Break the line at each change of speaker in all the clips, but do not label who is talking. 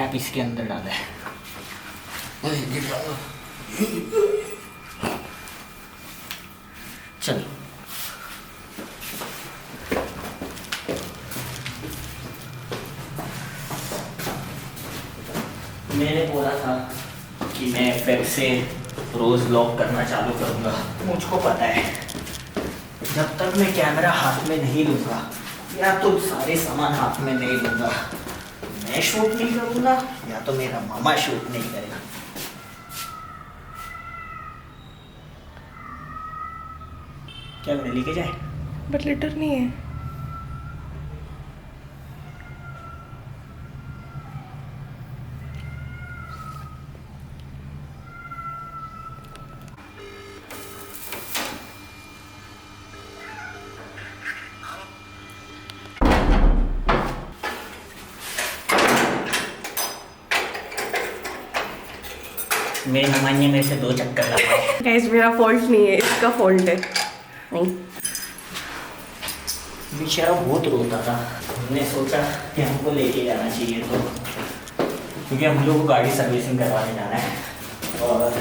Cap इसके अंदर डाला है। चलो मैंने बोला था कि मैं फिर से रोज़ व्लॉग करना चालू करूँगा। मुझको पता है जब तक मैं कैमरा हाथ में नहीं लूँगा या तो सारे सामान हाथ में नहीं लूँगा, मैं शूट नहीं करूँगा या तो मेरा मामा शूट नहीं करेगा। क्या मैंने लेके जाए?
बट लिटर नहीं है।
मेरे मेहमान ने मेरे से 2 चक्कर लगाए।
गाइस मेरा फॉल्ट नहीं है, इसका फॉल्ट है। नहीं
बेचारा बहुत रोता था। हमने सोचा कि हमको लेके जाना चाहिए तो, क्योंकि हम लोग को गाड़ी सर्विसिंग करवाने जाना है और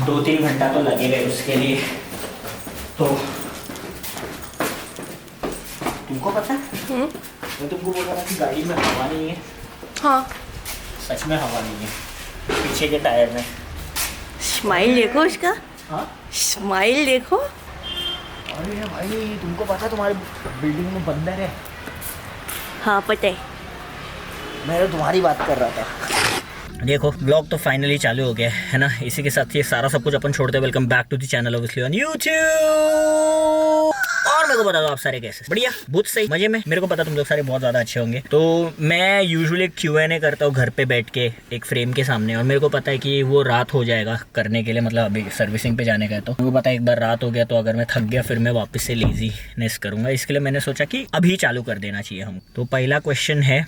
2-3 घंटा तो लगेगा उसके लिए। तो तुमको पता है मैं तुमको बोल रहा था कि गाड़ी में हवा नहीं है।
हाँ
सच में हवा नहीं है पीछे के टायर में।
स्माइल देखो इसका।
हाँ
स्माइल देखो।
अरे भाई तुमको पता तुम्हारे बिल्डिंग में बंदर है।
हाँ पता है।
मैं तो तुम्हारी बात कर रहा था। देखो ब्लॉग तो फाइनली चालू हो गया है ना। इसी के साथ ये सारा सब कुछ अपन छोड़ते हैं। Welcome back to the channel obviously on YouTube. और मेरे को बता दो आप सारे कैसे? बढ़िया, बहुत सही, मजे में। मेरे को पता तुम लोग सारे बहुत ज़्यादा अच्छे होंगे। तो मैं यूजुअली Q&A करता हूँ घर पे बैठ के एक फ्रेम के सामने, और मेरे को पता है कि वो रात हो जाएगा करने के लिए, मतलब अभी सर्विसिंग पे जाने का है। तो मेरे को पता है एक बार रात हो गया तो अगर मैं थक गया फिर मैं वापस से लेजीनेस करूँगा। इसके लिए मैंने सोचा कि अभी चालू कर देना चाहिए हम। तो पहला क्वेश्चन है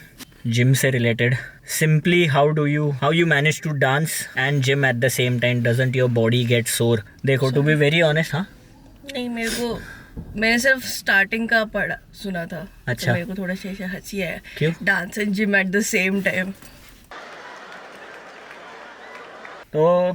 जिम से related. Simply how you manage to dance and gym at the same time? Doesn't your body get sore? देखो टू बी वेरी ऑनेस्ट, हाँ
नहीं मेरे को, मैंने सिर्फ स्टार्टिंग का पढ़ा सुना था।
अच्छा।
तो मेरे को थोड़ा सा हंसी है।
क्यों?
Dance and gym at the same time.
तो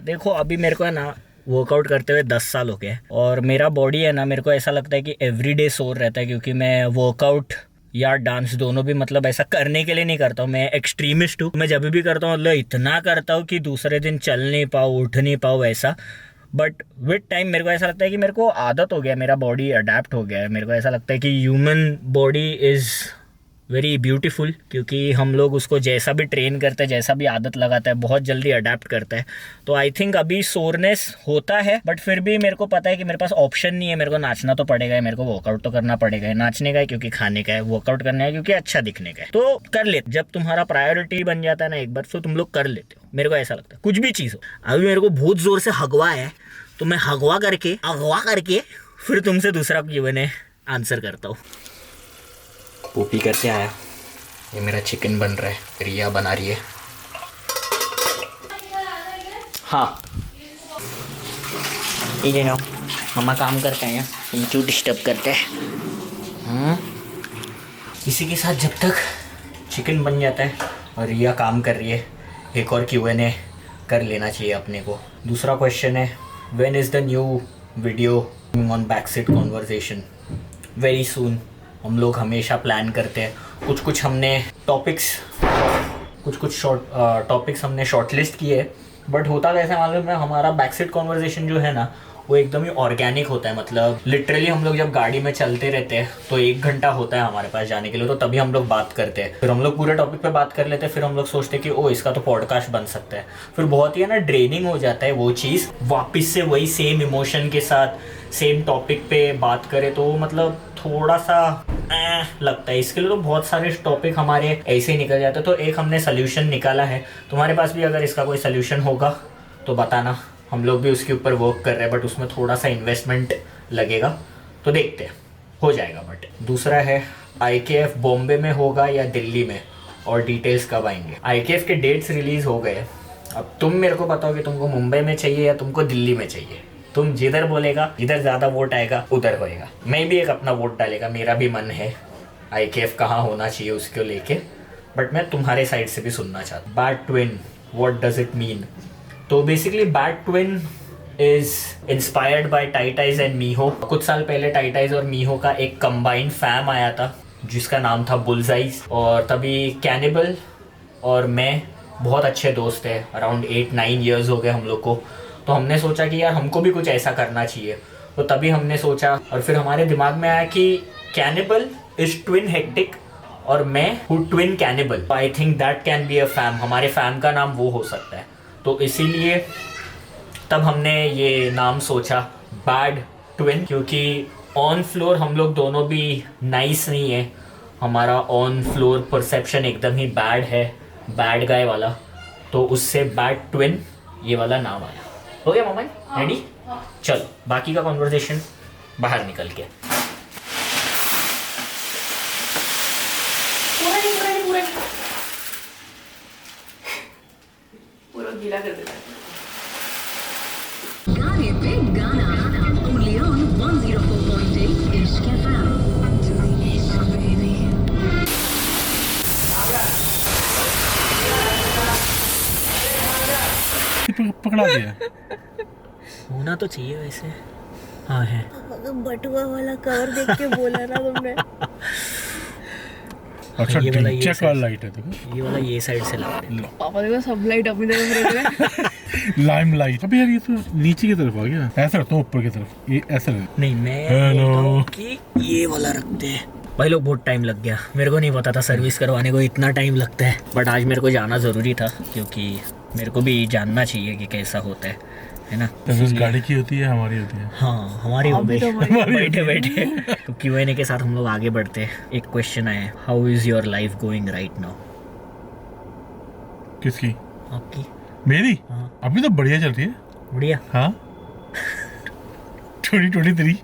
देखो अभी मेरे को है ना वर्कआउट करते हुए 10 साल हो गए, और मेरा बॉडी है ना, मेरे को ऐसा लगता है कि एवरीडे सोर रहता है, क्योंकि मैं वर्कआउट या डांस दोनों भी मतलब ऐसा करने के लिए नहीं करता हूँ। मैं एक्सट्रीमिस्ट हूँ। मैं जब भी करता हूँ मतलब इतना करता हूँ कि दूसरे दिन चल नहीं पाऊँ, उठ नहीं पाऊँ ऐसा। बट विद टाइम मेरे को ऐसा लगता है कि मेरे को आदत हो गया, मेरा बॉडी अडेप्ट हो गया है। मेरे को ऐसा लगता है कि human body is very beautiful, क्योंकि हम लोग उसको जैसा भी ट्रेन करते हैं, जैसा भी आदत लगाता है, बहुत जल्दी अडेप्ट करता है। तो आई थिंक अभी सोरनेस होता है, बट फिर भी मेरे को पता है कि मेरे पास ऑप्शन नहीं है। मेरे को नाचना तो पड़ेगा, मेरे को वर्कआउट तो करना पड़ेगा। नाचने का है क्योंकि खाने का है, वर्कआउट करना है क्योंकि अच्छा दिखने का है। तो कर लेते, जब तुम्हारा प्रायोरिटी बन जाता है ना एक बार, तो तुम लोग कर लेते हो। मेरे को ऐसा लगता है कुछ भी चीज़ हो। अभी मेरे को बहुत ज़ोर से हगवा है, तो मैं अगवा करके फिर तुमसे दूसरा Q&A आंसर करता हूँ। पोपी करके आया, ये मेरा चिकन बन रहा है, रिया बना रही है। हाँ ये ना मम्मा काम करते हैं, तुम क्यों डिस्टर्ब करते हैं? इसी के साथ जब तक चिकन बन जाता है और रिया काम कर रही है, एक और Q&A कर लेना चाहिए अपने को। दूसरा क्वेश्चन है when is the new video on backseat conversation? Very soon. हम लोग हमेशा प्लान करते हैं, कुछ हमने टॉपिक्स हमने शॉर्टलिस्ट किए, बट होता कैसे मालूम है? हमारा बैकसीट कॉन्वर्सेशन जो है ना वो एकदम ही ऑर्गेनिक होता है। मतलब लिटरली हम लोग जब गाड़ी में चलते रहते हैं तो 1 घंटा होता है हमारे पास जाने के लिए, तो तभी हम लोग बात करते हैं। फिर हम लोग पूरे टॉपिक पे बात कर लेते हैं, फिर हम लोग सोचते हैं कि ओ इसका तो पॉडकास्ट बन सकता है। फिर बहुत ही है ना ड्रेनिंग हो जाता है वो चीज़। वापस से वही सेम इमोशन के साथ सेम टॉपिक पे बात करें तो मतलब थोड़ा सा लगता है। इसके लिए तो बहुत सारे टॉपिक हमारे ऐसे ही निकल जाते हैं। तो एक हमने सोल्यूशन निकाला है, तुम्हारे पास भी अगर इसका कोई सोल्यूशन होगा तो बताना। हम लोग भी उसके ऊपर वर्क कर रहे हैं, बट उसमें थोड़ा सा इन्वेस्टमेंट लगेगा, तो देखते हैं हो जाएगा। बट दूसरा है IKF बॉम्बे में होगा या दिल्ली में, और डिटेल्स कब आएंगे? IKF के डेट्स रिलीज़ हो गए। अब तुम मेरे को बताओ कि तुमको मुंबई में चाहिए या तुमको दिल्ली में चाहिए। तुम जिधर बोलेगा, जिधर ज़्यादा वोट आएगा उधर होएगा। मैं भी एक अपना वोट डालेगा, मेरा भी मन है IKF कहाँ होना चाहिए उसको लेके, बट मैं तुम्हारे साइड से भी सुनना चाहता हूँ. Bad twin, what does it mean? तो basically bad twin is inspired by Taitais and Meeho. कुछ साल पहले टाइटाइज और मीहो का एक कंबाइंड फैम आया था जिसका नाम था बुलजाइज, और तभी कैनिबल और मैं बहुत अच्छे दोस्त हैं. अराउंड 8-9 ईयर्स हो गए हम लोग को. तो हमने सोचा कि यार हमको भी कुछ ऐसा करना चाहिए. तो तभी हमने सोचा, और फिर हमारे दिमाग में आया कि कैनिबल इज ट्विन हेक्टिक और मैं हूँ twin cannibal. I think that can be a fam. हमारे फैम का नाम वो हो सकता है. तो इसीलिए तब हमने ये नाम सोचा बैड ट्विन, क्योंकि ऑन फ्लोर हम लोग दोनों भी नाइस नहीं है. हमारा ऑन फ्लोर परसेप्शन एकदम ही बैड है, बैड गाय वाला. तो उससे बैड ट्विन ये वाला नाम आया. हो गया ममन? रेडी? चलो बाकी का कॉन्वर्सेशन बाहर निकल के.
पूरा गीला कर देता है.
गाने पे गाना only on 104.8 Ishq FM.
पकड़ा दिया.
होना तो चाहिए वैसे. हाँ है.
बटुआ वाला कवर देख के बोला ना तुमने.
अच्छा
ये वाला ये
चेक
साइड-
लाइट है देखो.
ये वाला ये साइड से लगा दे.
पापा देखो सब लाइट अपनी तरफ रख रहे.
Lime light. अबे यार ये तो नीचे की तरफ आ गया. ऐसा रखता हूँ ऊपर की तरफ. ये ऐसा रख.
नहीं मैं
Hello.
बोलता हूँ कि ये वाला रखते हैं. भाई लोग बहुत टाइम लग गया. मेरे को नहीं पता था सर्विस करवाने को इतना टाइम लगता है, बट आज मेरे को जाना ज़रूरी था क्योंकि मेरे को भी जानना चाहिए कि कैसा होता है ना.
सर्विस गाड़ी की होती है, हमारी होती है.
हाँ हमारी हो गई.
तो हमारी
बैठे बैठे तो Q&A के साथ हम लोग आगे बढ़ते हैं. एक क्वेश्चन आया, how is your life going right now?
किसकी?
आपकी?
मेरी?
हाँ.
अभी तो बढ़िया चल रही है.
बढ़िया.
हाँ 2023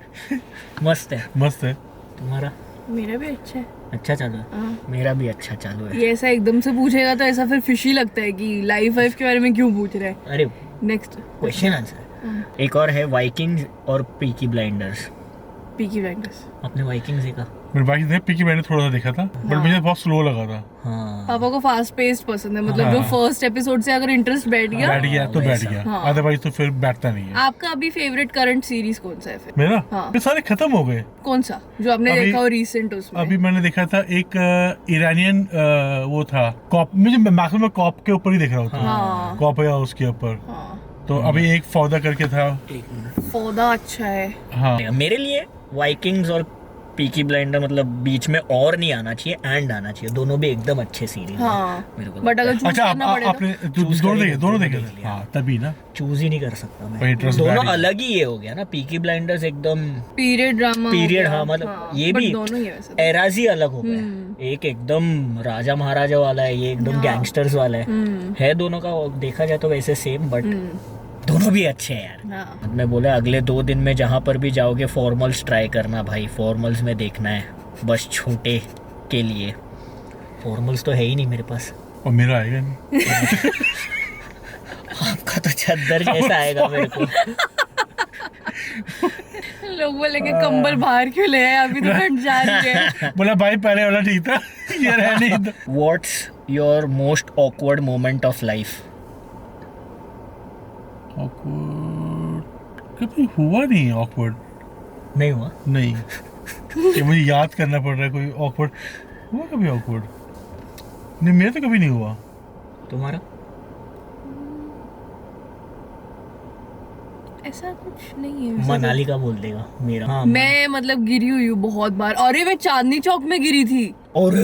मस्त है.
मस्त है.
तुम्हारा?
मेरा भी अच्छा है.
अच्छा चालू है.
हाँ.
मेरा भी अच्छा चालू है.
ये ऐसा एकदम से पूछेगा तो ऐसा फिर फिशी लगता है कि लाइफ वाइफ के बारे में क्यों पूछ रहा है.
अरे
नेक्स्ट
क्वेश्चन आंसर. एक और है वाइकिंग्स और पीकी ब्लाइंडर्स.
Peaky blinders.
आपने वाइकिंग्स देखा?
मेरे भाई ने पिकी मैंने थोड़ा सा देखा था, बट मुझे बहुत स्लो लगा था.
हाँ.
पापा को फास्ट पेस्ड पसंद है. मतलब
हाँ.
जो फर्स्ट एपिसोड से अगर इंटरेस्ट बैठ गया.
बैठ गया तो बैठ
वैसा.
गया.
हाँ.
अदरवाइज तो फिर बैठता नहीं है.
आपका अभी फेवरेट करंट सीरीज कौन सा है फिर?
मेरा
हाँ.
ये सारे खत्म हो गए.
कौन सा जो आपने
अभी-
देखा हो रिसेंट उसमें?
अभी मैंने देखा था एक ईरानियन वो था कॉप. मुझे मैक्सिमम कॉप के ऊपर ही देख रहा होता.
हाँ.
कॉप या उसके ऊपर.
हाँ.
तो अभी एक फौदा करके था.
एक मिनट.
पौधा अच्छा है.
हाँ
मेरे लिए वाइकिंग्स और पीकी ब्लाइंडर मतलब बीच में और नहीं आना चाहिए, एंड आना चाहिए. दोनों भी एकदम अच्छे सीरीज
हाँ.
मेरे को.
बट अगर चूज
अच्छा
करना पड़े तो
आपने
Choose
दोनों
करेंगे,
देखे दोनों देखे
देख
थे.
लिया.
हाँ तभी ना.
चूज ही नहीं कर सकता
भाई,
मैं.
interest
दोनों
बैठ ही-
अलग ही ये हो गया ना. पीकी ब्लाइंडर्स एकदम
पीरियड ड्रामा
पीरियड. हाँ मतलब ये भी
दोनों ही है वैसे तो.
एराज ही अलग हो गया.
हम्म.
एक एकदम राजा महाराजा वाला है, ये एकदम
हाँ.
गैंगस्टर्स वाला है.
हम्म.
है दोनों का देखा जाए तो वैसे सेम, बट
हम्म.
दोनों भी अच्छे हैं यार.
हाँ.
मैं बोला अगले 2 दिन में जहाँ पर भी जाओगे फॉर्मल्स ट्राई करना भाई. फॉर्मल्स में देखना है बस छोटे के लिए. फॉर्मल्स तो है ही नहीं मेरे पास.
और मेरा आएगा नहीं.
आपका तो चद्दर जैसा आएगा मेरे को.
लोग बोलेंगे कंबल बाहर क्यों ले आए, अभी तो ठंड जा रही है.
बोला भाई पहले वाला ठीक था. ये रह नहीं था.
What's your most awkward moment of life?
Awkward. कभी हुआ नहीं ऑकवर्ड.
नहीं हुआ.
नहीं कि मुझे याद करना पड़ रहा है कोई ऑकवर्ड. हुआ कभी ऑकवर्ड? नहीं मेरा तो कभी नहीं हुआ.
तुम्हारा?
ऐसा कुछ नहीं है वैसे
मनाली का बोल देगा मेरा. हाँ.
तो. मैं मतलब गिरी हुई हूँ बहुत बार. अरे मैं चांदनी चौक में गिरी थी.
और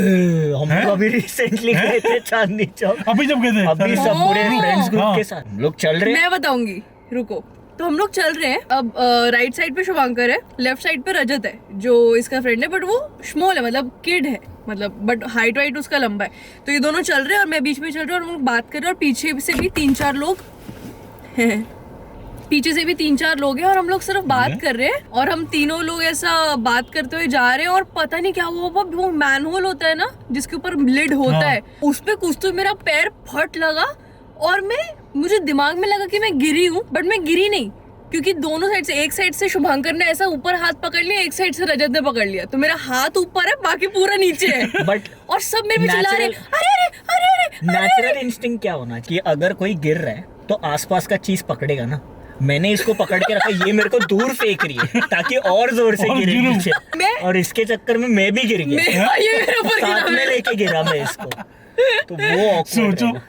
हम
हैं?
लोग अभी रिसेंटली गए थे चांदनी चौक.
अभी जब गए थे
अभी सब पूरे
हाँ.
फ्रेंड्स ग्रुप
हाँ.
के साथ हम लोग चल रहे हैं.
मैं बताऊंगी, रुको. तो हम लोग चल रहे हैं. अब राइट साइड पे शुभांकर है, लेफ्ट साइड पे रजत है जो इसका फ्रेंड है, बट वो स्मॉल है मतलब किड है मतलब, बट हाइट वाइट उसका लंबा है. तो ये दोनों चल रहे हैं और मैं बीच में चल रही हूँ और हम लोग बात कर रहे हैं और पीछे से भी 3-4 लोग हैं. पीछे से भी 3-4 लोग हैं और हम लोग सिर्फ बात कर रहे हैं और हम तीनों लोग ऐसा बात करते हुए जा रहे हैं और पता नहीं क्या हुआ. वो मैन होल होता है ना जिसके ऊपर लिड होता
हाँ.
है, उस पे कुछ तो मेरा पैर फट लगा और मुझे दिमाग में लगा कि मैं गिरी हूँ, बट मैं गिरी नहीं. क्योंकि दोनों साइड से, एक साइड से शुभांकर ने ऐसा ऊपर हाथ पकड़ लिया, एक साइड से रजत ने पकड़ लिया, तो मेरा हाथ ऊपर है, बाकी पूरा नीचे है।
बट
और सब मेरे पे चिल्ला रहे,
Natural-
अरे अरे अरे अरे अरे
नेचुरल इंस्टिंक्ट क्या होना चाहिए, अगर कोई गिर रहा है तो आसपास का चीज पकड़ेगा ना। मैंने इसको पकड़ के रखा, ये मेरे को दूर फेंक रही है ताकि और जोर से
और
गिरे
गिरूं।
नीचे,
मैं-
और इसके चक्कर में मैं भी गिर गया,
ये मेरे ऊपर गिरा,
साथ में लेके गिरा मैं इसको, तो वो awkward
सोचो,
रहेगा।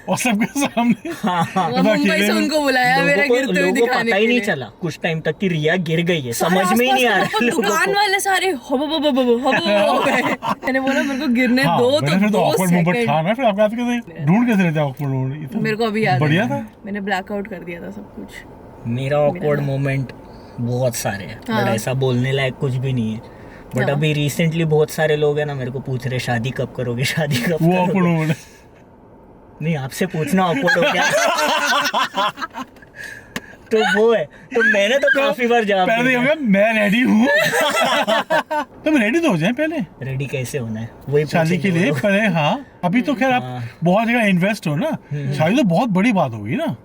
और सबके सामने
हाँ हाँ,
वो मुंबई से उनको बुलाया मेरा गिरते हुए
लोगों को
दिखाने
पता ही
के
नहीं
लिए।
चला कुछ टाइम तक कि रिया गिर गई है,
सारे
समझ में ही नहीं आ
आसपास
रहा
के
लोगों
दुकान
को।
वाले सारे हब हो गए। मैंने बोला मेरे को गिरने
हाँ,
दो,
मैंने फिर तो
तो 2
awkward moment था
सेकंड।
ना, फिर आपके हाथ कैसे ढूंढ कैसे लेते awkward moment? ये तो
मेरे को अभी याद
बढ़िया
है,
था।
मैंने ब्लैकआउट कर दिया था सब कुछ।
मेरा ऑकवर्ड मोमेंट बहुत सारे हैं, बट
हाँ।
ऐसा बोलने लायक कुछ भी नहीं है। बट
हाँ।
अभी रिसेंटली बहुत सारे लोग हैं ना मेरे को पूछ रहे शादी कब करोगे, शादी कब
वो
करोगे?
awkward moment।
नहीं, आपसे पूछना ऑकवर्ड हो गया। तो वो है, तो मैंने तो काफी बार जवाब
पहले
दिया।
हो गया मैं रेडी हूँ। तुम रेडी तो हो जाए पहले
रेडी कैसे होना है वही
शादी के
पूछेंगे
लिए
वो लोग।
पहले। हाँ, अभी तो खैर आप
हाँ।
बहुत जगह इन्वेस्ट हो ना, शादी तो बहुत बड़ी बात होगी ना,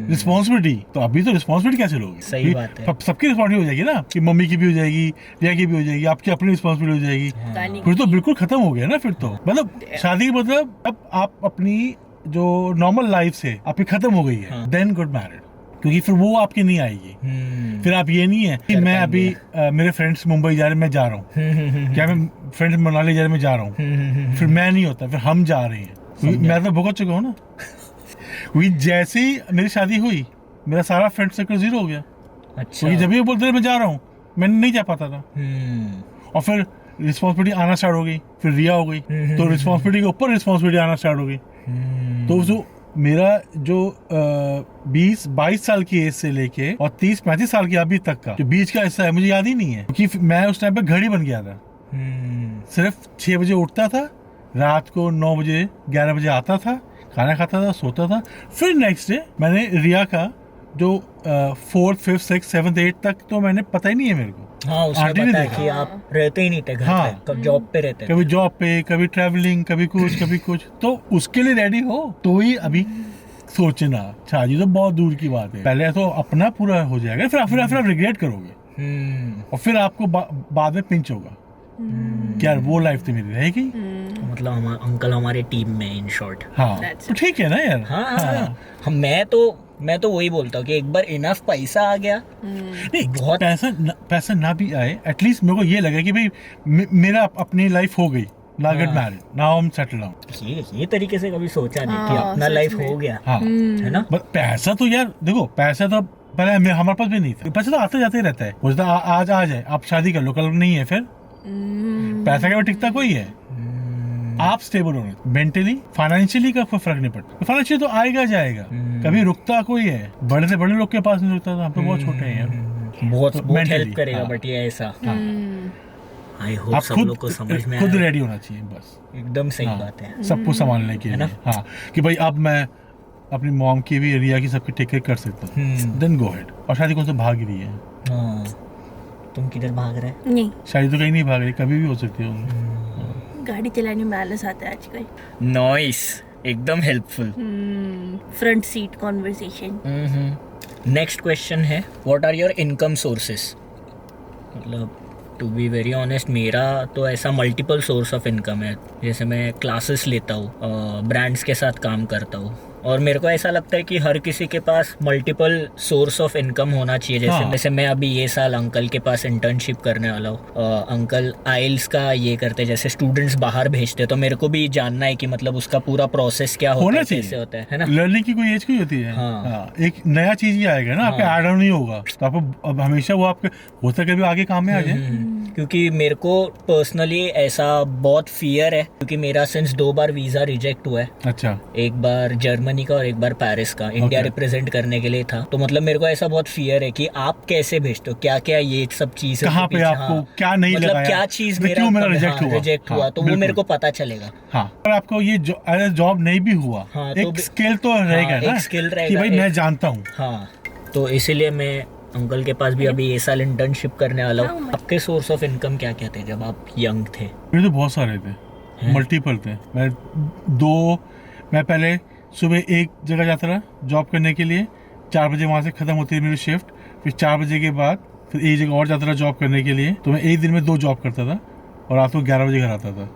रिस्पॉन्सिबिलिटी। तो अभी तो रिस्पॉन्सिबिलिटी कैसे लोगे?
सही
कि
बात है।
सबकी रिस्पॉन्सिबिलिटी हो जाएगी ना, कि मम्मी की भी हो जाएगी, रिया की भी हो जाएगी, आपकी अपनी रिस्पॉन्सिबिलिटी हो जाएगी।
गाने
फिर तो बिल्कुल खत्म हो गया ना। फिर तो मतलब शादी का मतलब अब आप अपनी जो नॉर्मल लाइफ से आपकी खत्म हो गई है,
हाँ।
देन गुड मैरिड, क्योंकि फिर वो आपकी नहीं आएगी। फिर आप ये नहीं है कि
कर
मैं
पाएंगे।
अभी मेरे फ्रेंड्स मुंबई जा रहे हैं, मैं जा रहा हूँ, क्या मैं फ्रेंड्स मनाली जा रहे हैं, मैं जा रहा हूँ, फिर मैं नहीं होता, फिर हम जा रहे हैं। क्योंकि मैं तो भुगत चुका हूँ ना। क्योंकि जैसे ही मेरी शादी हुई, मेरा सारा फ्रेंड सर्कल जीरो हो गया,
अच्छा।
क्योंकि जब भी वो बोलते थे मैं जा रहा हूँ, मैं नहीं जा पाता था। और फिर रिस्पॉन्सिबिलिटी आना स्टार्ट हो गई, फिर रिया हो गई, तो रिस्पॉन्सिबिलिटी के ऊपर रिस्पॉन्सिबिलिटी आना स्टार्ट हो गई। तो जो मेरा जो 20-22 साल की एज से लेके और 30-35 साल की अभी तक का जो बीच का हिस्सा है, मुझे याद ही नहीं है, क्योंकि मैं उस टाइम पे घड़ी बन गया था। सिर्फ 6 बजे उठता था, रात को 9 बजे 11 बजे आता था, खाना खाता था, सोता था। फिर नेक्स्ट डे मैंने रिया का जो 4th 5th 6th 7th 8th तक तो मैंने पता ही नहीं है मेरे को।
हाँ, उसने
आंटी ने
बताया
देखा।
कि आप रहते ही नहीं थे घर
हाँ।
पे, कब जॉब पे रहते थे।
कभी जॉब पे, कभी ट्रैवलिंग, कभी कुछ। तो उसके लिए रेडी हो तो ही अभी सोचना। शादी तो बहुत दूर की बात है, पहले तो अपना पूरा हो जाएगा, फिर आप रिग्रेट करोगे, और फिर आपको बाद में पिंच होगा कि यार वो लाइफ तो मेरी रहेगी।
तो मतलब अंकल हमारे टीम में, इन शॉर्ट।
हाँ,
That's
तो ठीक है ना यार।
हाँ, मैं तो वही बोलता हूँ कि एक बार इनफ पैसा आ गया,
नहीं,
बहुत
पैसा ना भी आए, एटलीस्ट मेरे को ये लगे कि भाई मेरा अपनी लाइफ हो गई, ना get married, now I am settle down.
ये तरीके से कभी सोचा नहीं कि
हाँ,
अपना
सच
लाइफ
में।
हो गया,
हाँ,
है ना।
बट पैसा तो यार देखो, पैसा तो पहले हमारे पास भी नहीं था। पैसा तो आते जाते ही रहता है, हो सकता है आज आ जाए, आप शादी कर लो, कल नहीं है, फिर पैसा का टिकता कोई है। आप स्टेबल हो, मेंटली फाइनेंशियली का कोई फर्क नहीं पड़ता। फाइनेंशियली तो आएगा जाएगा, कभी रुकता कोई है, बड़े से बड़े लोग के पास नहीं रुकता था, हम तो बहुत छोटे हैं यार।
बहुत
mentally,
हेल्प करेगा,
हाँ।
बट ये ऐसा आई
आप
होप सब लोग को समझ में
खुद
आया।
रेडी होना चाहिए, बस
एकदम सही
हाँ,
बात है।
सब कुछ संभालने के
है
लिए।
ना?
हाँ, कि भाई अब मैं अपनी मॉम की भी, रिया की, सबकी टेक केयर कर सकता हूँ, देन गो हेड। और शादी कौन से भाग रही है?
हाँ, तुम किधर भाग रहे?
नहीं,
शादी तो कहीं नहीं भाग रही, कभी भी हो सकती है।
गाड़ी चलाने में आलस आता है आजकल।
नॉइस, एकदम helpful.
Front seat conversation.
Next question है, what are your income sources? मतलब टू बी वेरी ऑनेस्ट, मेरा तो ऐसा मल्टीपल सोर्स ऑफ इनकम है। जैसे मैं क्लासेस लेता हूँ, ब्रांड्स के साथ काम करता हूँ, और मेरे को ऐसा लगता है कि हर किसी के पास मल्टीपल सोर्स ऑफ इनकम होना चाहिए।
हाँ।
जैसे मैं अभी ये साल अंकल के पास इंटर्नशिप करने वाला हूँ। अंकल आइल्स का ये करते हैं, जैसे स्टूडेंट्स बाहर भेजते हैं, तो मेरे को भी जानना है कि मतलब उसका पूरा प्रोसेस क्या होता
होना
है,
चाहिए।
कैसे होता है ना।
लर्निंग की कोई एज कोई होती है।
हाँ।
हाँ, एक नया चीज ही आएगा ना, आपके
हाँ।
ऐड ऑन नहीं होगा, तो आपको अब हमेशा वो आपके हो सकता है कभी आगे काम में आ जाए।
क्योंकि मेरे को पर्सनली ऐसा बहुत फियर है, क्योंकि मेरा सिंस 2 बार वीज़ा रिजेक्ट हुआ है।
अच्छा,
एक बार जर्मनी का और एक बार पेरिस का, इंडिया
Okay.
रिप्रेजेंट करने के लिए था। तो मतलब मेरे को ऐसा बहुत फियर है कि आप कैसे भेजते हो, क्या क्या ये सब चीज़
कहाँ पे आपको क्या नहीं
मतलब
लगाया,
क्या चीज़
क्यों मेरा रिजेक्ट हुआ,
रिजेक्ट हुआ,
हाँ,
तो वो
बिल्कुल।
मेरे को पता चलेगा।
हाँ, अगर आपको ये जॉब नहीं भी हुआ,
हाँ, तो
एक स्किल तो रहेगा
हाँ,
ना,
एक skill
कि
रहेगा,
भाई
एक-
मैं जानता हूँ।
हाँ, तो इसीलिए मैं अंकल के पास भी अभी ये साल इंटर्नशिप करने वाला हूँ। आपके सोर्स ऑफ इनकम क्या क्या थे जब आप यंग थे?
मेरे तो बहुत सारे थे, मल्टीपल थे। मैं पहले सुबह एक जगह जाता रहा जॉब करने के लिए, 4 बजे वहाँ से ख़त्म होती है मेरी शिफ्ट, फिर 4 बजे के बाद फिर एक जगह और जाता था जॉब करने के लिए। तो मैं एक दिन में 2 जॉब करता था और रात को 11 बजे घर आता था।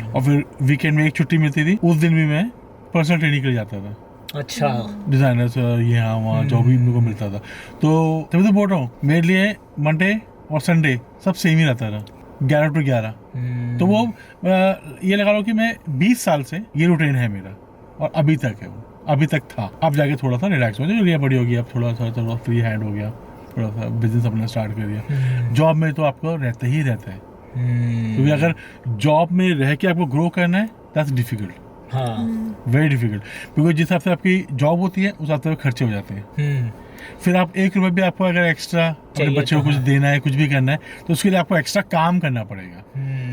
और फिर वीकेंड में एक छुट्टी मिलती थी, उस दिन भी मैं पर्सनल ट्रेनिंग के लिए जाता था।
अच्छा।
डिज़ाइनर्स यहाँ वहाँ जो भी मेरे को मिलता था। तो तभी तो बोल रहा हूँ, मेरे लिए मंडे और संडे सब सेम ही रहता था, 11 to 11। तो वो ये लगा लो कि मैं 20 साल से ये रूटीन है मेरा, और अभी तक है वो, अभी तक था। अब जाके थोड़ा सा रिलैक्स हो गया, रिया बड़ी हो गई, अब थोड़ा सा फ्री हैंड हो गया, थोड़ा सा बिजनेस अपना स्टार्ट कर दिया। जॉब में तो आपको रहता ही रहता है, क्योंकि अगर जॉब में रह के आपको ग्रो करना है, दैट्स डिफिकल्ट, वेरी डिफिकल्ट। क्योंकि जिस हिसाब से आपकी जॉब होती है उस हिसाब से खर्चे हो जाते हैं। फिर आप 1 रुपये भी आपको अगर एक्स्ट्रा अपने बच्चे को कुछ देना है, कुछ भी करना है, तो उसके लिए आपको एक्स्ट्रा काम करना पड़ेगा।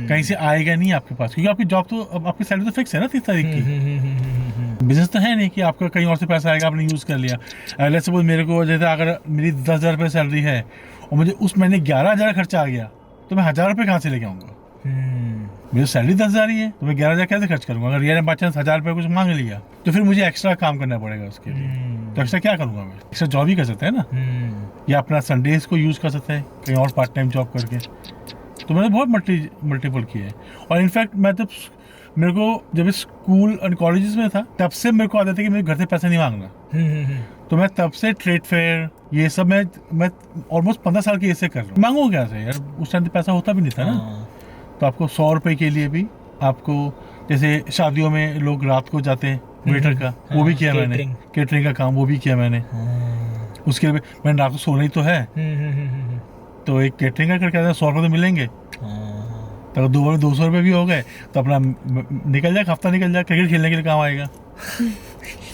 कहीं से आएगा नहीं आपके पास, क्योंकि आपकी जॉब तो, अब आपकी सैलरी तो फिक्स है ना 30 तारीख की। बिजनेस तो है नहीं कि आपका कहीं और से पैसा आएगा, आपने यूज़ कर लिया। अगर सपोज मेरे को जैसे अगर मेरी 10,000 रुपये सैलरी है और मुझे उस महीने 11,000 खर्चा आ गया, तो मैं 1,000 रुपये कहाँ से लेके आऊँगा? मेरी सैलरी 10,000 ही है, तो मैं 11,000 कैसे खर्च करूँगा? अगर रिया ने बाई चांस 1,000 रुपये कुछ मांग लिया, तो फिर मुझे एक्स्ट्रा काम करना पड़ेगा उसके लिए। तो एक्स्ट्रा क्या करूँगा मैं? एक्स्ट्रा जॉब ही कर सकते हैं ना, या अपना संडेज को यूज़ कर सकते हैं कहीं और पार्ट टाइम जॉब करके। तो मैंने बहुत मल्टीपल किए हैं। और इनफैक्ट मैं तो, मेरे को जब स्कूल और कॉलेजेस में था, तब से मेरे को आदत है कि मेरे घर से पैसा नहीं मांगना। तो मैं तब से ट्रेड फेयर ये सब मैं ऑलमोस्ट 15 साल की ऐसे कर रहा हूँ। मांगो क्या से यार, उस टाइम पैसा होता भी नहीं था ना। तो आपको 100 रुपये के लिए भी आपको, जैसे शादियों में लोग रात को जाते हैं वेटर का, वो भी किया मैंने। केटरिंग का काम वो भी किया मैंने। उसके लिए मैंने रात को सोना ही तो है, तो एक केटरिंग का करके 100 रुपये तो मिलेंगे। तो 200 रुपये भी हो गए, तो अपना निकल जाए, हफ्ता निकल जाए, क्रिकेट खेलने के लिए काम आएगा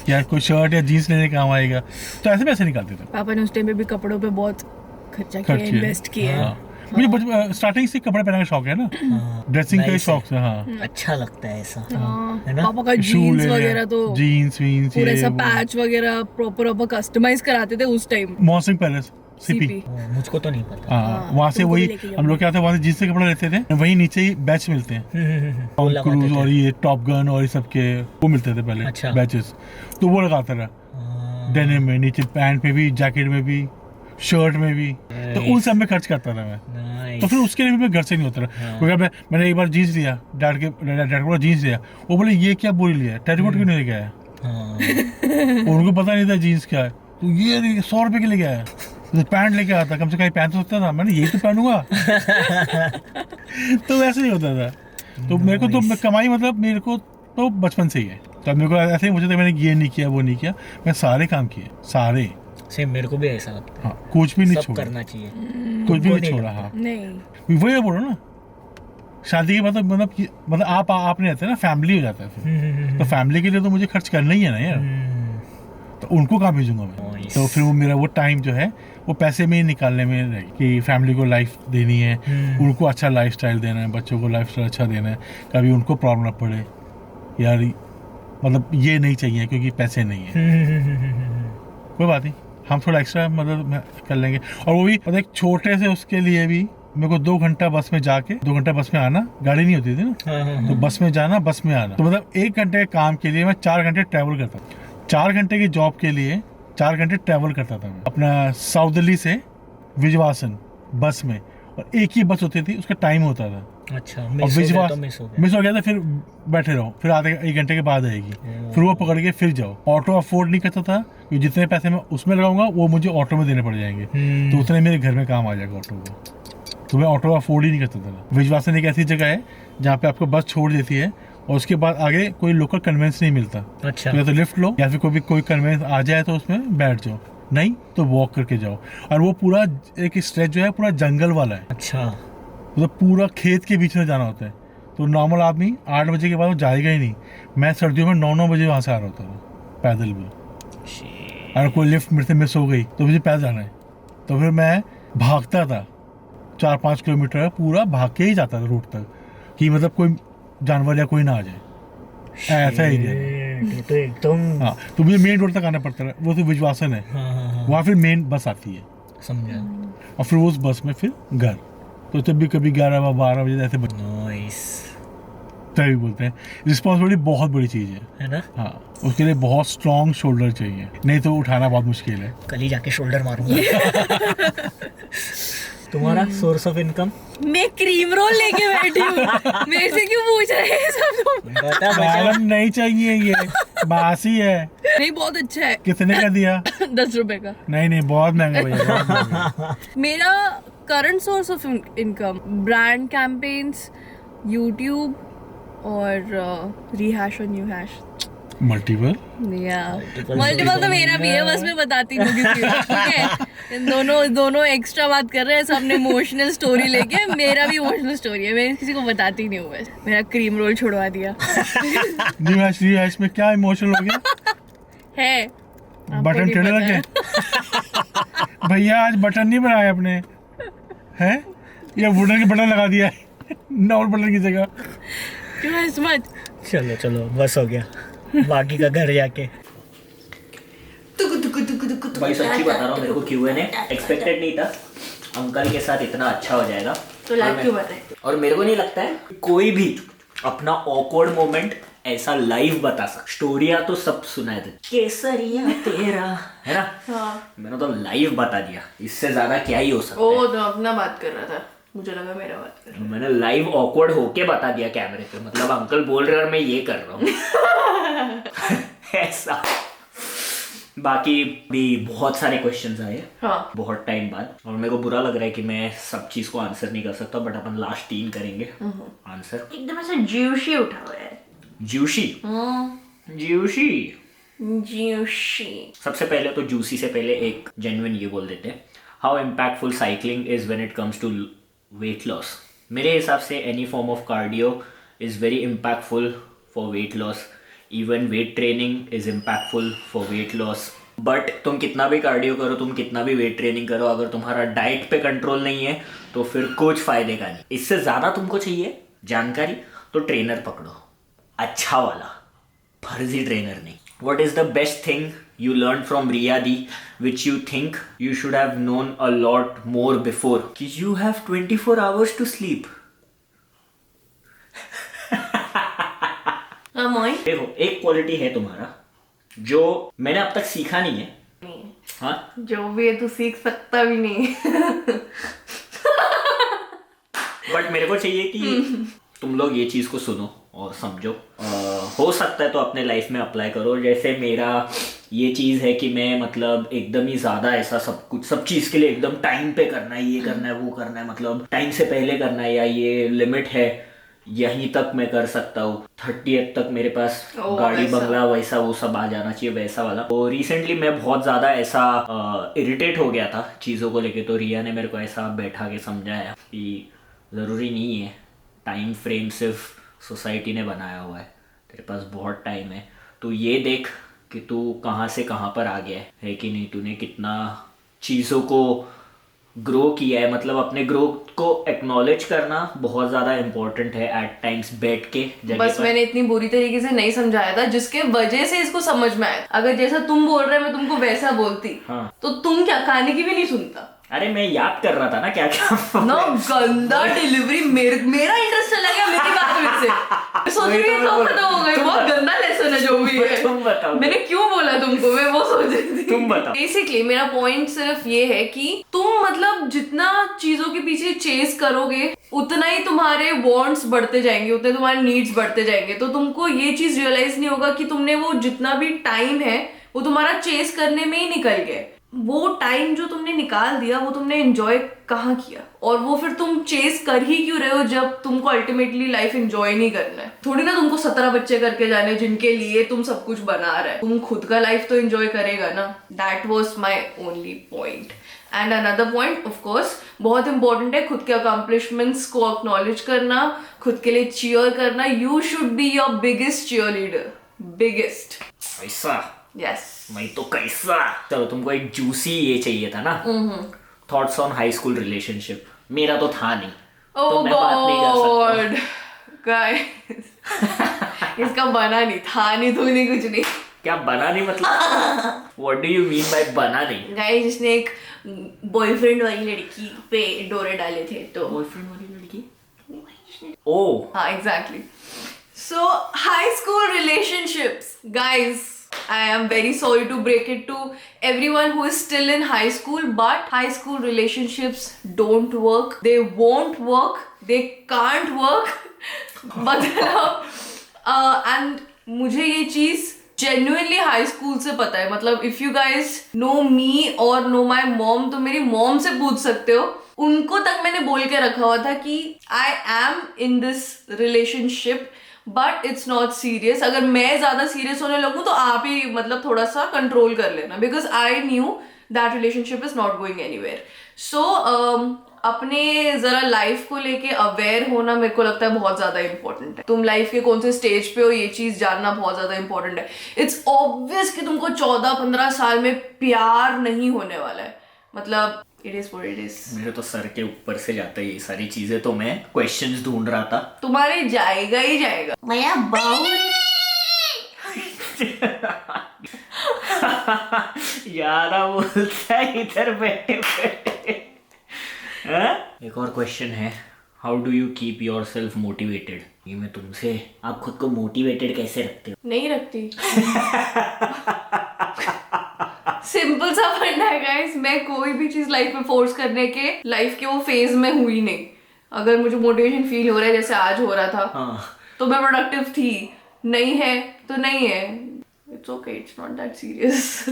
या कोई शर्ट या जीन्स लेने का काम आएगा। तो ऐसे पैसे निकालते थे।
पापा ने उस टाइम पे भी कपड़ों पे बहुत खर्चा किया, इन्वेस्ट किया।
मुझे स्टार्टिंग से कपड़े पहनने का शौक है ना, ड्रेसिंग का शौक है। हाँ,
अच्छा लगता है ऐसा,
है ना? पापा का जीन्स वगैरह तो
जीन्स
पूरे सब पैच वगैरह प्रॉपर कस्टमाइज कराते थे उस टाइम।
मॉसिंग पैलेस सीपी,
मुझको तो नहीं पता।
हाँ, वहाँ से वही हम लोग क्या था, वहाँ से जीन्स के कपड़े लेते थे, वही नीचे ही बैच मिलते हैं, टॉम क्रूज और ये टॉप गन और ये सब के वो मिलते थे पहले।
अच्छा।
बैचेस, तो वो लगाता रहा डेनिम में, नीचे पैंट में भी, जैकेट में भी, शर्ट में भी। तो उन सब में खर्च करता था मैं। तो फिर उसके लिए भी मैं घर से नहीं होता रहा, क्योंकि मैंने एक बार जीन्स लिया, डैड को जीन्स लिया, वो बोले ये क्या बोली लिया, टैटूट क्यों नहीं लेके आया? उनको पता नहीं था जीन्स क्या है, तो ये 100 रुपये के लेके आया। तो पैंट लेके आता, कम से कम पहन तो सकता था, मैंने यही तो पहनूंगा। तो वैसे ही होता था। तो मेरे को तो कमाई मतलब मेरे को तो बचपन से ही है। तो मेरे को ऐसे ही मुझे तो, मैंने ये नहीं किया वो नहीं किया, मैं सारे काम किए, सारे।
सेम मेरे को भी ऐसा लगता है।
हाँ, कुछ भी नहीं छोड़ा,
करना चाहिए,
कुछ भी नहीं छोड़ा। हाँ
नहीं,
वही बोलो ना, शादी के बाद मतलब आप नहीं रहते ना, फैमिली हो जाता है फिर। तो फैमिली के लिए तो मुझे खर्च करना ही है ना यार, तो उनको कहाँ भेजूंगा मैं? तो फिर वो मेरा वो टाइम जो है वो पैसे में ही निकालने में रहे, कि फैमिली को लाइफ देनी है, उनको अच्छा लाइफस्टाइल देना है, बच्चों को लाइफस्टाइल अच्छा देना है, कभी उनको प्रॉब्लम ना पड़े यार, मतलब ये नहीं चाहिए क्योंकि पैसे नहीं है। कोई बात नहीं, हम थोड़ा एक्स्ट्रा मतलब कर लेंगे। और वो भी मतलब एक छोटे से उसके लिए भी मेरे को 2 घंटा बस में जाके 2 घंटा बस में आना, गाड़ी नहीं होती थी ना, तो बस में जाना बस में आना, तो मतलब 1 घंटे काम के लिए मैं 4 घंटे ट्रैवल करता था। 4 घंटे की जॉब के लिए 4 घंटे ट्रैवल करता था मैं अपना साउथ दिल्ली से विजयवासन बस में, और एक ही बस होती थी, उसका टाइम होता था।
अच्छा,
मिस हो गया था, फिर बैठे रहो, फिर आधे 1 घंटे के बाद आएगी, फिर वो पकड़ के फिर जाओ। ऑटो अफोर्ड नहीं करता था, क्योंकि जितने पैसे मैं उसमें लगाऊंगा वो मुझे ऑटो में देने पड़ जाएंगे, तो उतने मेरे घर में काम आ जाएगा ऑटो को। तो मैं ऑटो अफोर्ड ही नहीं करता था। विजयवासन एक ऐसी जगह है जहाँ पे आपको बस छोड़ देती है, और उसके बाद आगे कोई लोकल कन्वेंस नहीं मिलता।
अच्छा।
या तो लिफ्ट लो, या फिर कोई कन्वेंस आ जाए तो उसमें बैठ जाओ, नहीं तो वॉक करके जाओ। और वो पूरा एक स्ट्रेच जो है पूरा जंगल वाला है।
अच्छा।
मतलब पूरा खेत के बीच में जाना होता है, तो नॉर्मल आदमी 8 बजे के बाद वो जाएगा ही नहीं। मैं सर्दियों में 9 बजे वहाँ से आ रहा होता था पैदल भी। अगर कोई लिफ्ट मेरे से मिस हो गई तो मुझे पैदल जाना है, तो फिर मैं भागता था 4-5 किलोमीटर, पूरा भाग के ही जाता था रोड तक, कि मतलब कोई जानवर या कोई ना आ जाए, ऐसा ही है।
तो एकदम।
हाँ, तो मुझे मेन रोड तक आना पड़ता है, वो तो विजयवासन है। वहाँ फिर मेन बस आती है,
समझा।
और फिर उस बस में फिर घर, तो जब भी कभी 11-12 बजे ऐसे
नाइस।
तभी बोलते हैं रिस्पॉन्सिबिलिटी बहुत बड़ी चीज़ है
ना?
हाँ, उसके लिए बहुत स्ट्रॉन्ग शोल्डर चाहिए, नहीं तो उठाना बहुत मुश्किल है।
कल ही जाके शोल्डर मारूंगा। तुम्हारा सोर्स ऑफ इनकम?
मैं क्रीम रोल लेके बैठी हूँ, मेरे से क्यों पूछ रहे हैं सब लोग?
मैडम नहीं चाहिए, ये बासी है।
नहीं, बहुत अच्छा है।
कितने का दिया?
10 रुपए का।
नहीं बहुत महंगा भैया, बहुत महंगा।
मेरा current source of income brand campaigns, YouTube और रीहैश और न्यू हैश।
मल्टीपल
मल्टीपल तो मेरा भी है, बस मैं बताती नहीं किसी को, ठीक है? इन दोनों एक्स्ट्रा बात कर रहे हैं, सबने इमोशनल स्टोरी लेके, मेरा भी इमोशनल स्टोरी है, मैं किसी को बताती नहीं हूँ। मेरा क्रीम रोल छुड़वा दिया।
न्यू हैश में क्या इमोशनल हो गया?
है
बटन टेढ़े लगे भैया, आज बटन नहीं बनाए अपने, हैं या वुडन के बटन लगा दिया है नॉर्मल बटन की जगह।
क्यों मत?
चलो बस हो गया, बाकी का घर जाके। भाई सच्ची बता रहा हूँ, मेरे को Q&A एक्सपेक्टेड नहीं था अंकल के साथ इतना अच्छा हो जाएगा।
तो लाइव क्यों बताए?
और मेरे को नहीं लगता है कोई भी अपना ऑकवर्ड मोमेंट ऐसा लाइव बता सकता। स्टोरियाँ तो सब सुनाए थे, केसरिया तेरा, है ना?
हाँ।
मैंने तो लाइव बता दिया, इससे ज्यादा क्या ही हो सकता
ओ
है।
तो अपना बात कर रहा था, मुझे लगा मेरा बात कर रहा।
मैंने लाइव ऑकवर्ड होके बता दिया कैमरे पे, मतलब अंकल बोल रहे और मैं ये कर रहा हूँ। ऐसा। बाकी भी बहुत सारे क्वेश्चंस आए
हाँ।
बहुत टाइम बाद, और मेरे को बुरा लग रहा है कि मैं सब चीज को आंसर नहीं कर सकता, बट अपन लास्ट 3 करेंगे आंसर।
एकदम ऐसा ज्यूशी उठा हुआ है।
जूशी? जूशी?
ज्यूशी।
सबसे पहले तो जूसी से पहले एक जेन्युइन ये बोल देते हैं, how impactful cycling is when it comes to weight loss. मेरे हिसाब से any form of cardio is very impactful for weight loss, even weight training is impactful for weight loss. But तुम कितना भी कार्डियो करो, तुम कितना भी वेट ट्रेनिंग करो, अगर तुम्हारा डाइट पे कंट्रोल नहीं है तो फिर कुछ फायदे का नहीं। इससे ज़्यादा तुमको चाहिए जानकारी तो ट्रेनर पकड़ो, अच्छा वाला, फर्जी ट्रेनर नहीं। What is the best thing you learned from Riyadi which you think you should have known a lot more before? कि you have 24 hours to sleep. देखो, एक क्वालिटी है तुम्हारा जो मैंने अब तक सीखा नहीं है। हाँ,
जो भी है तू सीख सकता भी नहीं।
बट मेरे को चाहिए कि तुम लोग ये चीज को सुनो और समझो, हो सकता है तो अपने लाइफ में अप्लाई करो। जैसे मेरा ये चीज़ है कि मैं मतलब एकदम ही ज़्यादा ऐसा सब चीज़ के लिए एकदम टाइम पे करना है, ये करना है, वो करना है, मतलब टाइम से पहले करना है, या ये लिमिट है, यहीं तक मैं कर सकता हूँ, 30th तक मेरे पास गाड़ी बंगला वैसा वो सब आ जाना चाहिए, वैसा वाला। तो रिसेंटली मैं बहुत ज़्यादा ऐसा इरिटेट हो गया था चीज़ों को लेके, तो रिया ने मेरे को ऐसा बैठा के समझाया कि ज़रूरी नहीं है, टाइम फ्रेम सिर्फ सोसाइटी ने बनाया हुआ है, तेरे पास बहुत टाइम है, तो ये देख कि तू कहाँ से कहाँ पर आ गया है कि नहीं, तूने कितना चीज़ों को ग्रो किया है। मतलब अपने ग्रोथ को एक्नॉलेज करना बहुत ज़्यादा इम्पोर्टेंट है एट टाइम्स बैठ के जगह
बस
पर।
मैंने इतनी बुरी तरीके से नहीं समझाया था जिसके वजह से इसको समझ में आया। अगर जैसा तुम बोल रहे मैं तुमको वैसा बोलती,
हाँ।
तो तुम क्या कहानी की भी नहीं सुनता।
अरे मैं याद कर रहा था ना क्या क्या
नो गंदा डिलीवरी, मेरा इंटरेस्ट चला गया मेरी बात में से। मैं सोच रही हूँ तो खत्म हो गई, बहुत गंदा लेसन है जो भी है।
तुम बताओ,
मैंने क्यों बोला तुमको, मैं वो सोच रही थी।
तुम बताओ।
बेसिकली मेरा पॉइंट सिर्फ ये है कि तुम मतलब जितना चीजों के पीछे चेस करोगे उतना ही तुम्हारे वांट्स बढ़ते जाएंगे, उतने तुम्हारे नीड्स बढ़ते जाएंगे। तो तुमको ये चीज रियलाइज नहीं होगा कि तुमने वो जितना भी टाइम है वो तुम्हारा चेस करने में ही निकल गया। वो टाइम जो तुमने निकाल दिया वो तुमने एंजॉय कहाँ किया, और वो फिर तुम चेस कर ही क्यों रहे हो जब तुमको अल्टीमेटली लाइफ एंजॉय नहीं करना है। थोड़ी ना तुमको 17 बच्चे करके जाने जिनके लिए तुम सब कुछ बना रहे, तुम खुद का लाइफ तो एंजॉय करेगा ना। That was my only point. And another point of course बहुत इंपॉर्टेंट है, खुद के अकम्पलिशमेंट्स को एक्नॉलेज करना, खुद के लिए चीयर करना। You should be your biggest cheerleader, biggest.
ऐसा
यस
मैं तो कैसा। चलो, तुमको एक जूसी ये चाहिए था ना, thoughts on high school relationship. मेरा तो था नहीं, तो मैं बात नहीं कर सकता।
गाइस इसका बना नहीं, था नहीं तो नहीं, कुछ नहीं।
क्या बना नहीं मतलब? What do you mean by बना नहीं?
गाइस जिसने एक बॉयफ्रेंड वाली लड़की पे डोरे डाले थे, तो
बॉयफ्रेंड वाली लड़की? ओ
हाँ exactly. So, high school relationships. Guys, I am very sorry to break it to everyone who is still in high school, but high school relationships don't work. They won't work. They can't work. मतलब and मुझे ये चीज़ genuinely high school से पता है. मतलब if you guys know me or know my mom, तो मेरी mom से पूछ सकते हो. उनको तक मैंने बोल के रखा हुआ था कि I am in this relationship but it's not serious. अगर मैं ज़्यादा serious होने लगूँ तो आप ही मतलब थोड़ा सा control कर लेना, because I knew that relationship is not going anywhere. So अपने ज़रा लाइफ को लेके अवेयर होना मेरे को लगता है बहुत ज़्यादा इंपॉर्टेंट है. तुम लाइफ के कौन से स्टेज पे हो ये चीज़ जानना बहुत ज़्यादा इंपॉर्टेंट है. इट्स ऑब्वियस कि तुमको 14-15 साल में प्यार नहीं होने वाला है. मतलब it is what it is.
मेरे तो सर के ऊपर से जाता है ये सारी चीजें, तो मैं क्वेश्चंस ढूंढ रहा था.
तुम्हारे जाएगा ही जाएगा.
मैं बाहु
यारा बोलता है इधर बैठे बैठे. एक और क्वेश्चन है, how do you keep your self motivated. ये मैं तुमसे, आप खुद को मोटिवेटेड कैसे रखते हो?
नहीं रखती. सिंपल सा फंडा है गाइस. मैं कोई भी चीज लाइफ में फोर्स करने के लाइफ के वो फेज में हुई नहीं. अगर मुझे मोटिवेशन फील हो रहा है जैसे आज हो रहा था तो मैं प्रोडक्टिव थी. नहीं है तो नहीं है. It's okay, it's not that serious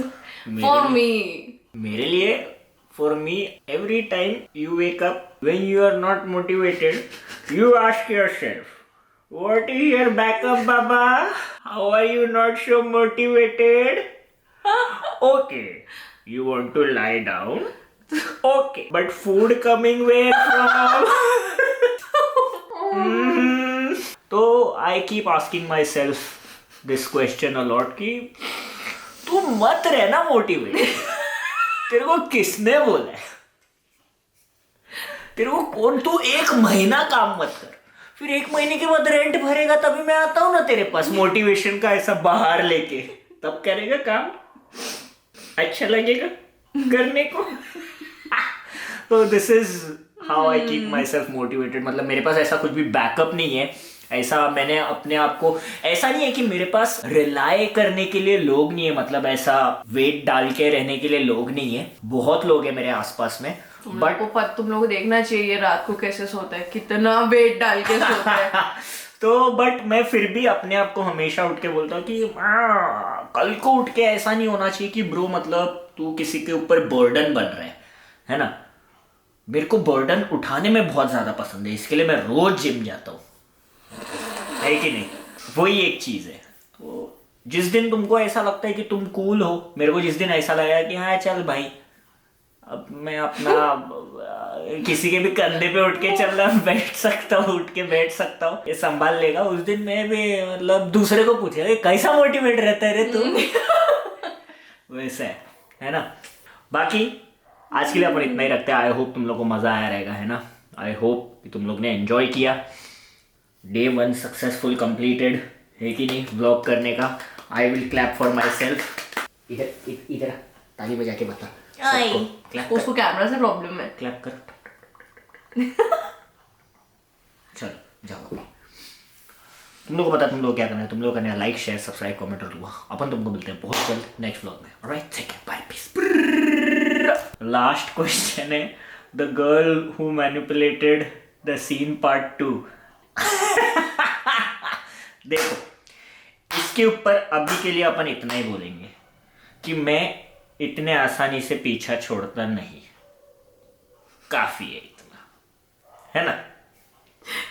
for me.
मेरे लिए, for me, every time you wake up, when you are not motivated, you ask yourself, what is your backup, Baba? How are you not so motivated? Okay, you want to lie down? Okay, but food coming where from? So I keep asking myself this question a lot कि तू मत रहना motivated. तेरे को किसने बोला है? तेरे को कौन, तू 1 महीना काम मत कर, फिर 1 महीने के बाद रेंट भरेगा तभी मैं आता हूं ना तेरे पास मोटिवेशन का ऐसा बाहर लेके, तब करेगा काम. अच्छा लगेगा करने को. तो this is how I keep my self motivated. मतलब मेरे पास ऐसा कुछ भी बैकअप नहीं है. ऐसा मैंने अपने आप को, ऐसा नहीं है कि मेरे पास रिलाय करने के लिए लोग नहीं है. मतलब ऐसा वेट डाल के रहने के लिए लोग नहीं है. बहुत लोग हैं मेरे आसपास में.
बट तुम लोगों को देखना चाहिए रात को कैसे सोता है, कितना वेट डाल के सोता है.
तो बट मैं फिर भी अपने आप को हमेशा उठ के बोलता हूँ कि कल को उठ के ऐसा नहीं होना चाहिए कि ब्रो मतलब तू किसी के ऊपर बर्डन बन रहा है ना. मेरे को बर्डन उठाने में बहुत ज्यादा पसंद है, इसके लिए मैं रोज जिम जाता हूँ, है कि नहीं. वही एक चीज है. तो जिस दिन तुमको ऐसा लगता है कि तुम कूल हो, मेरे को जिस दिन ऐसा लगा कि हाँ चल भाई अब मैं अपना किसी के भी कंधे पे उठ के चलना बैठ सकता हूँ, उठ के बैठ सकता हूँ, ये संभाल लेगा, उस दिन मैं भी मतलब दूसरे को पूछेगा कैसा मोटिवेट रहता है रे तू. वैसा है ना. बाकी आज के लिए अपन इतना ही रखते हैं. आई होप तुम लोग को मजा आया रहेगा, है ना. आई होप कि तुम लोग ने एंजॉय किया. Day 1 सक्सेसफुल कंप्लीटेड, है कि नहीं व्लॉग करने का. I will clap for my self. इधर ताली बजा के बता सबको.
उसको कैमरा से प्रॉब्लम है.
क्लैप कर. चलो जाओ. तुम लोग को पता तुम लोग क्या करना है. तुम लोग करना है लाइक शेयर सब्सक्राइब कमेंट और दुआ. अपन तुमको मिलते हैं बहुत जल्द नेक्स्ट व्लॉग में. Alright, take care, bye, peace. Last question है, the girl who manipulated the scene part 2. देखो इसके ऊपर अभी के लिए अपन इतना ही बोलेंगे कि मैं इतने आसानी से पीछा छोड़ता नहीं. काफी है इतना, है ना.